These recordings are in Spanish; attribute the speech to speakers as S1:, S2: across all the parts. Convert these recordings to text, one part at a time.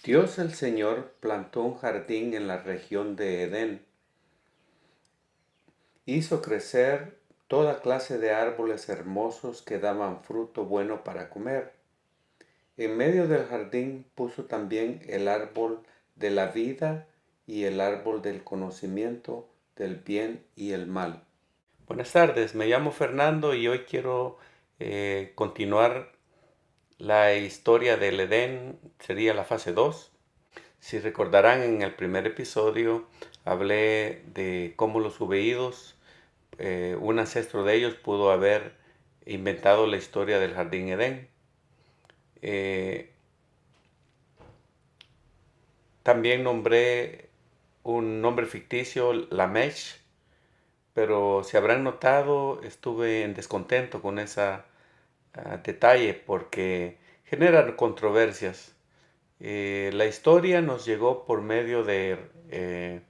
S1: Dios el Señor plantó un jardín en la región de Edén. Hizo crecer toda clase de árboles hermosos que daban fruto bueno para comer. En medio del jardín puso también el árbol de la vida y el árbol del conocimiento del bien y el mal. Buenas tardes, me llamo Fernando y hoy quiero continuar la historia del Edén, sería la fase 2. Si recordarán, en el primer episodio hablé de cómo los hubeidos, un ancestro de ellos, pudo haber inventado la historia del jardín Edén. También nombré un nombre ficticio, Lamech, pero si habrán notado, estuve en descontento con ese detalle porque genera controversias. La historia nos llegó por medio de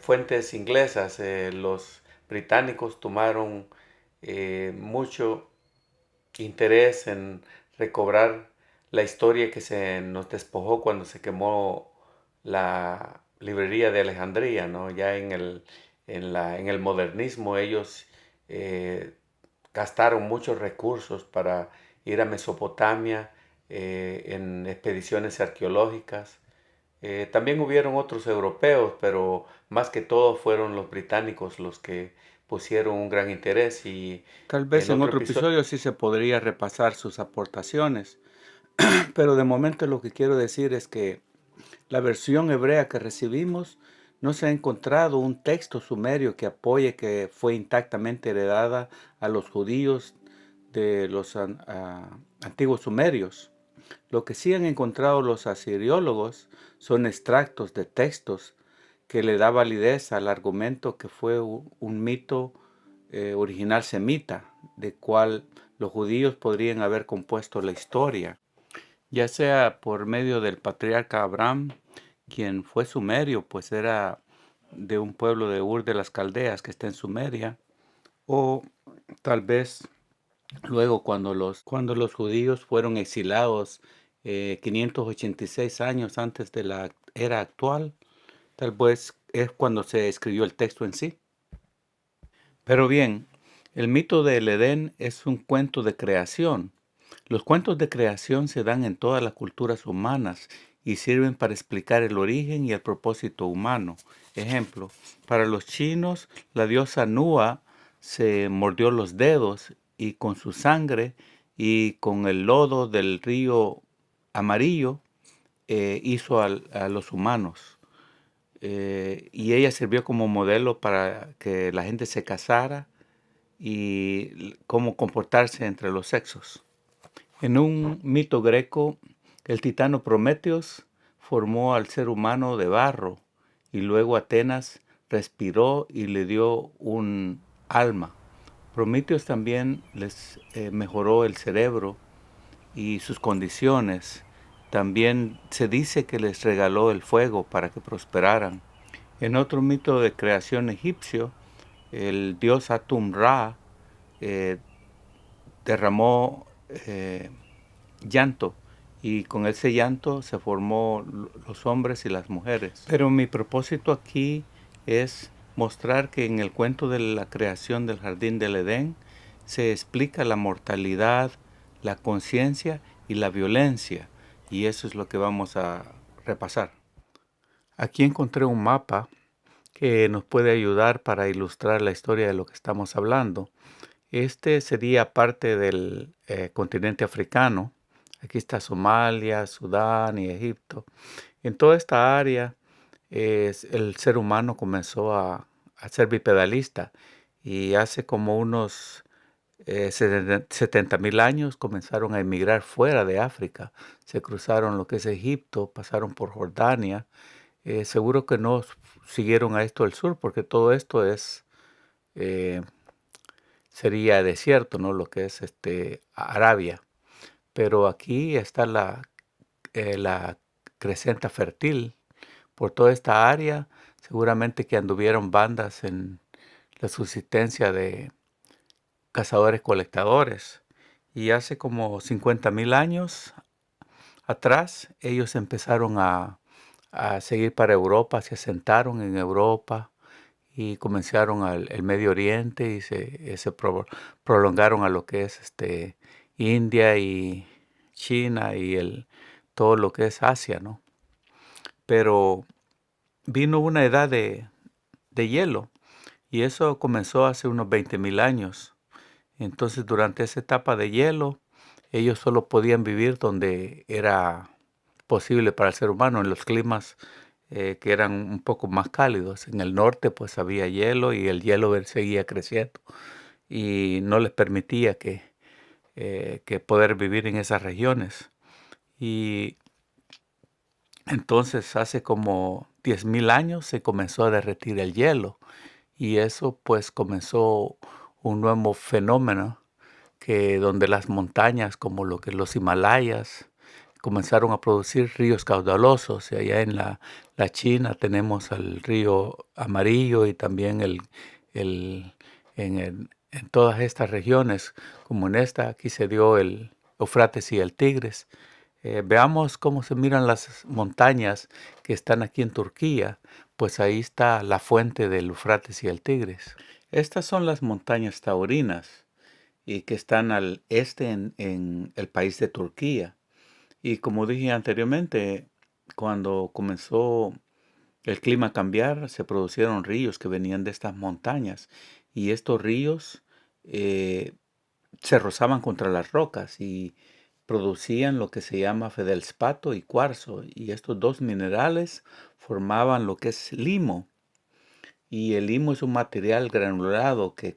S1: fuentes inglesas. Los británicos tomaron mucho interés en recobrar la historia que se nos despojó cuando se quemó la librería de Alejandría, ¿no? Ya en el modernismo ellos eh, gastaron muchos recursos para ir a Mesopotamia en expediciones arqueológicas. También hubieron otros europeos, pero más que todo fueron los británicos los que pusieron un gran interés. Y
S2: Tal vez
S1: en
S2: en
S1: otro
S2: otro
S1: episodio,
S2: episodio sí se podría repasar sus aportaciones, pero de momento lo que quiero decir es que la versión hebrea que recibimos no se ha encontrado un texto sumerio que apoye que fue intactamente heredada a los judíos de los antiguos sumerios. Lo que sí han encontrado los asiriólogos son extractos de textos que le da validez al argumento que fue un mito original semita, de cual los judíos podrían haber compuesto la historia, ya sea por medio del patriarca Abraham, quien fue sumerio, pues era de un pueblo de Ur de las Caldeas que está en Sumeria, o tal vez luego cuando los judíos fueron exilados 586 años antes de la era actual, tal vez es cuando se escribió el texto en sí. Pero bien, el mito del Edén es un cuento de creación. Los cuentos de creación se dan en todas las culturas humanas y sirven para explicar el origen y el propósito humano. Ejemplo, para los chinos, la diosa Nua se mordió los dedos y con su sangre y con el lodo del río amarillo hizo a los humanos. Y ella sirvió como modelo para que la gente se casara y cómo comportarse entre los sexos. En un mito greco, el titano Prometeos formó al ser humano de barro y luego Atenas respiró y le dio un alma. Prometeos también les mejoró el cerebro y sus condiciones. También se dice que les regaló el fuego para que prosperaran. En otro mito de creación egipcio, el dios Atum-Ra eh, derramó llanto y con ese llanto se formó los hombres y las mujeres. Pero mi propósito aquí es mostrar que en el cuento de la creación del jardín del Edén se explica la mortalidad, la conciencia y la violencia, y eso es lo que vamos a repasar. Aquí encontré un mapa que nos puede ayudar para ilustrar la historia de lo que estamos hablando. Este sería parte del continente africano. Aquí está Somalia, Sudán y Egipto. En toda esta área el ser humano comenzó a ser bipedalista y hace como unos 70.000 años comenzaron a emigrar fuera de África. Se cruzaron lo que es Egipto, pasaron por Jordania. Seguro que no siguieron a esto al sur porque todo esto eh, sería desierto, ¿no? Lo que es Arabia. Pero aquí está la crecenta fértil por toda esta área. Seguramente que anduvieron bandas en la subsistencia de cazadores-colectadores. Y hace como 50.000 años atrás, ellos empezaron a seguir para Europa, se asentaron en Europa y comenzaron el Medio Oriente y prolongaron a lo que es India y China y todo lo que es Asia, ¿no? Pero vino una edad de hielo y eso comenzó hace unos 20,000 años. Entonces, durante esa etapa de hielo, ellos solo podían vivir donde era posible para el ser humano, en los climas que eran un poco más cálidos. En el norte, pues había hielo y el hielo seguía creciendo y no les permitía que poder vivir en esas regiones. Y entonces, hace como 10,000 años se comenzó a derretir el hielo y eso pues comenzó un nuevo fenómeno que donde las montañas como lo que los Himalayas comenzaron a producir ríos caudalosos y allá en la China tenemos el río Amarillo y también el- en todas estas regiones como en esta aquí se dio el Eufrates y el Tigris. Veamos cómo se miran las montañas que están aquí en Turquía, pues ahí está la fuente del Eufrates y el Tigris. Estas son las montañas taurinas y que están al este en el país de Turquía. Y como dije anteriormente, cuando comenzó el clima a cambiar, se producieron ríos que venían de estas montañas y estos ríos eh, se rozaban contra las rocas y producían lo que se llama feldespato y cuarzo y estos dos minerales formaban lo que es limo y el limo es un material granulado que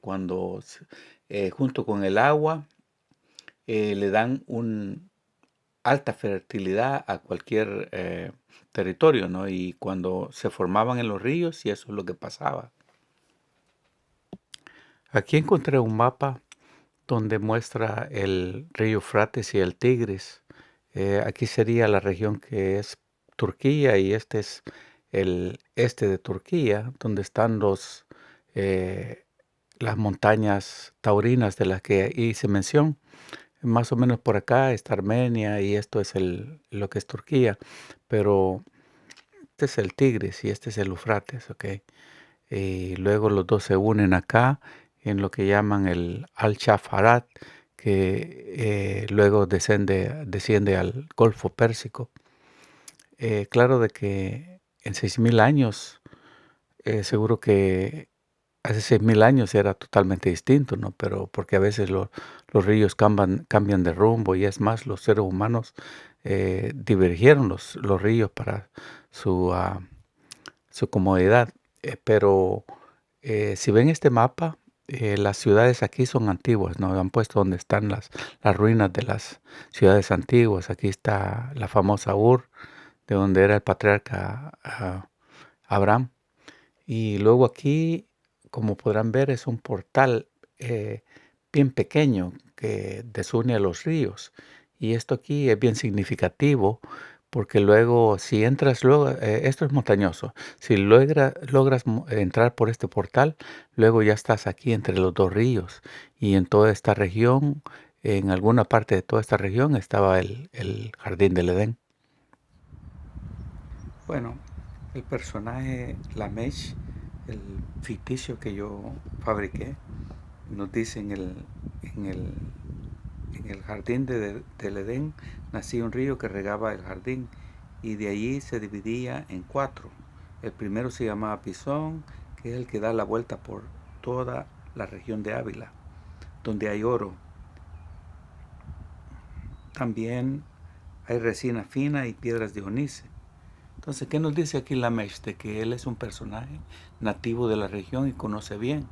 S2: junto con el agua le dan un alta fertilidad a cualquier territorio, ¿no? Y cuando se formaban en los ríos y eso es lo que pasaba. Aquí encontré un mapa donde muestra el río Eufrates y el Tigris. Aquí sería la región que es Turquía y este es el este de Turquía, donde están eh, las montañas taurinas de las que hice mención. Más o menos por acá está Armenia y esto es lo que es Turquía, pero este es el Tigris y este es el Eufrates, ¿ok? Y luego los dos se unen acá en lo que llaman el Al-Shafarat, que luego desciende al Golfo Pérsico. Claro de que en 6,000 años, seguro que hace 6,000 años era totalmente distinto, ¿no? Pero porque a veces los ríos cambian de rumbo y es más, los seres humanos divergieron los ríos para su comodidad. Pero si ven este mapa, las ciudades aquí son antiguas, ¿no? Han puesto donde están las ruinas de las ciudades antiguas. Aquí está la famosa Ur, de donde era el patriarca Abraham. Y luego aquí, como podrán ver, es un portal bien pequeño que desune a los ríos. Y esto aquí es bien significativo porque luego si entras, luego, esto es montañoso, si logras entrar por este portal, luego ya estás aquí entre los dos ríos y en toda esta región, en alguna parte de toda esta región estaba el jardín del Edén. Bueno, el personaje Lamesh, el ficticio que yo fabriqué, nos dice en el, en el jardín del Edén nacía un río que regaba el jardín y de allí se dividía en cuatro. El primero se llamaba Pisón, que es el que da la vuelta por toda la región de Ávila, donde hay oro. También hay resina fina y piedras de onice. Entonces, ¿qué nos dice aquí Lamesh? De que él es un personaje nativo de la región y conoce bien.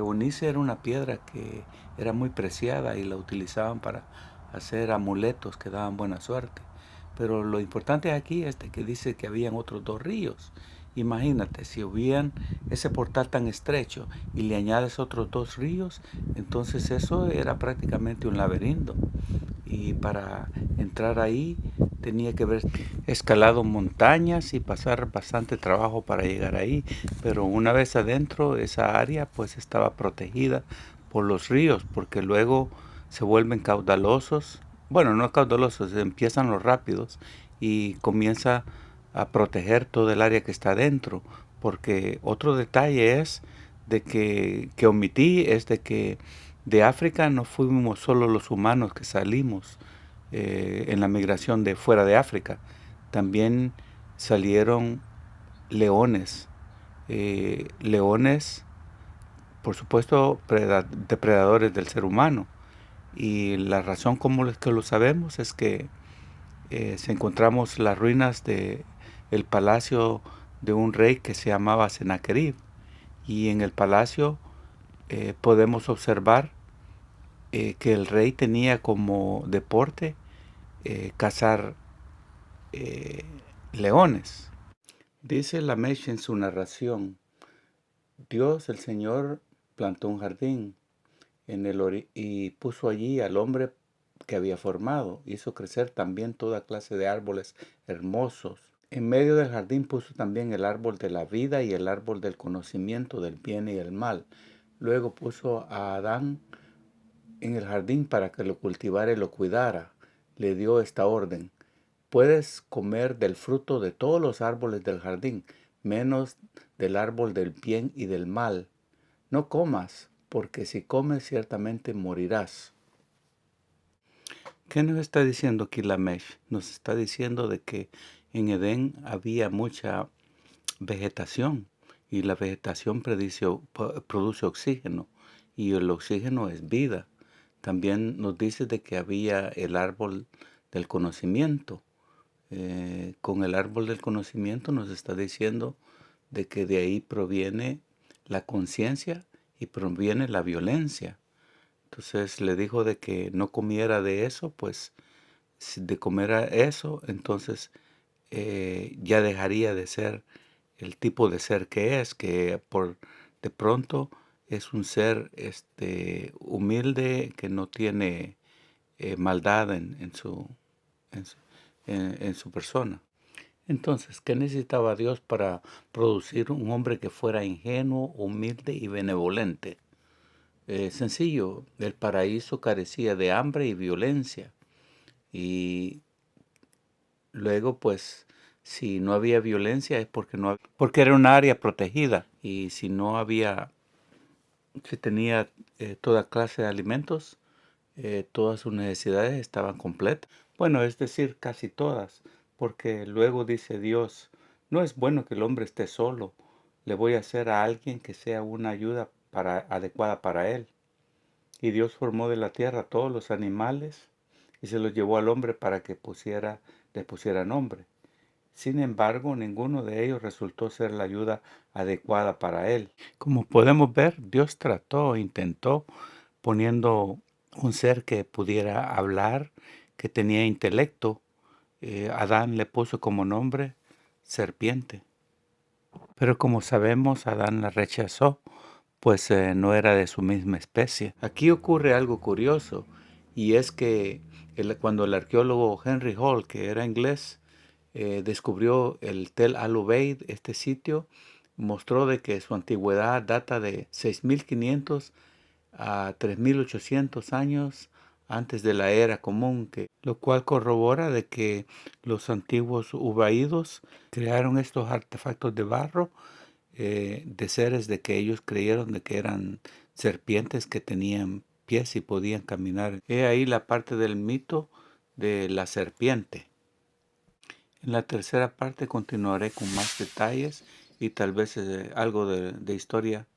S2: Onice era una piedra que era muy preciada y la utilizaban para hacer amuletos que daban buena suerte. Pero lo importante aquí es de que dice que habían otros dos ríos. Imagínate, si hubieran ese portal tan estrecho y le añades otros dos ríos, entonces eso era prácticamente un laberinto. Y para entrar ahí tenía que haber escalado montañas y pasar bastante trabajo para llegar ahí. Pero una vez adentro, esa área pues estaba protegida por los ríos, porque luego se vuelven caudalosos bueno, no caudalosos, empiezan los rápidos y comienza a proteger todo el área que está dentro. Porque otro detalle es de que omití, es de que de África no fuimos solo los humanos que salimos en la migración de fuera de África. También salieron leones. Leones, por supuesto, depredadores del ser humano. Y la razón como es que lo sabemos es que se encontramos las ruinas de el palacio de un rey que se llamaba Sennacherib. Y en el palacio podemos observar que el rey tenía como deporte cazar eh, leones. Dice Lamesh en su narración, Dios el Señor plantó un jardín y puso allí al hombre que había formado. Hizo crecer también toda clase de árboles hermosos. En medio del jardín puso también el árbol de la vida y el árbol del conocimiento del bien y el mal. Luego puso a Adán en el jardín para que lo cultivara y lo cuidara. Le dio esta orden: puedes comer del fruto de todos los árboles del jardín, menos del árbol del bien y del mal. No comas, porque si comes ciertamente morirás. ¿Qué nos está diciendo aquí Lamesh? Nos está diciendo de que en Edén había mucha vegetación y la vegetación produce oxígeno y el oxígeno es vida. También nos dice de que había el árbol del conocimiento. Con el árbol del conocimiento nos está diciendo de que de ahí proviene la conciencia y proviene la violencia. Entonces le dijo de que no comiera de eso, pues si de comer eso, entonces ya dejaría de ser el tipo de ser que es, que por de pronto es un ser humilde que no tiene maldad en su, en su persona. Entonces, ¿qué necesitaba Dios para producir un hombre que fuera ingenuo, humilde y benevolente? Sencillo, el paraíso carecía de hambre y violencia. Y luego, pues, si no había violencia es porque era un área protegida. Y si no había, si tenía toda clase de alimentos, todas sus necesidades estaban completas. Bueno, es decir, casi todas, porque luego dice Dios, no es bueno que el hombre esté solo, le voy a hacer a alguien que sea una ayuda adecuada para él. Y Dios formó de la tierra todos los animales y se los llevó al hombre para que le pusiera nombre. Sin embargo, ninguno de ellos resultó ser la ayuda adecuada para él. Como podemos ver, Dios intentó poniendo un ser que pudiera hablar, que tenía intelecto. Adán le puso como nombre serpiente. Pero como sabemos, Adán la rechazó, pues no era de su misma especie. Aquí ocurre algo curioso, y es que cuando el arqueólogo Henry Hall, que era inglés, descubrió el Tel al-Ubaid, este sitio, mostró de que su antigüedad data de 6500 a 3800 años antes de la era común, lo cual corrobora de que los antiguos ubaídos crearon estos artefactos de barro de seres de que ellos creyeron de que eran serpientes que tenían pies y podían caminar. He ahí la parte del mito de la serpiente. En la tercera parte continuaré con más detalles y tal vez algo de historia